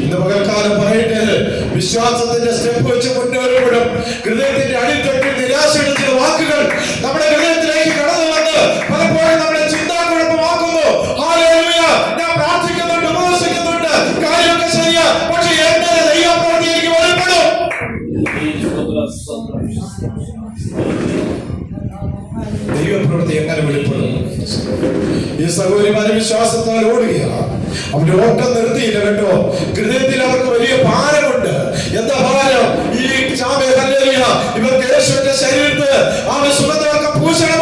ഇന്ന് പകൽക്കാലം പറയട്ടെ, വിശ്വാസത്തിന്റെ സ്റ്റെപ്പ് വെച്ച് മുന്നേറുമ്പോഴും ഹൃദയത്തിന്റെ അടിത്തട്ടിൽ നിരാശയുടെ ചില വാക്കുകൾ നമ്മുടെ ഹൃദയത്തിലേക്ക് കടന്നു വന്ന് പലപ്പോഴും നമ്മുടെ ചിന്താകുഴപ്പമാക്കുന്നു. ഹല്ലേലൂയ, ഞാൻ പ്രാർത്ഥിക്കുന്നുണ്ട്, ഉപവസിക്കുന്നുണ്ട്, കാര്യമൊക്കെ ശരിയാ, പക്ഷെ എങ്ങനെ ദൈവപ്രവൃത്തി എനിക്ക് വെളിപ്പെടും? ദൈവപ്രവൃത്തി എങ്ങനെ വെളിപ്പെടും? ഈ സഹോദരിമാരെ വിശ്വാസത്താൽ ഓടുകയാണ്. അവന്റെ ഓട്ടം നിർത്തിയില്ല കേട്ടോ. ഹൃദയത്തിൽ അവർക്ക് വലിയ ഭാരമുണ്ട്. എന്താ ഭാരം? ഈ ഇവർക്ക് യേശുവിന്റെ ശരീരത്ത് അവൻ സുഗന്ധമൊക്കെ പൂശണം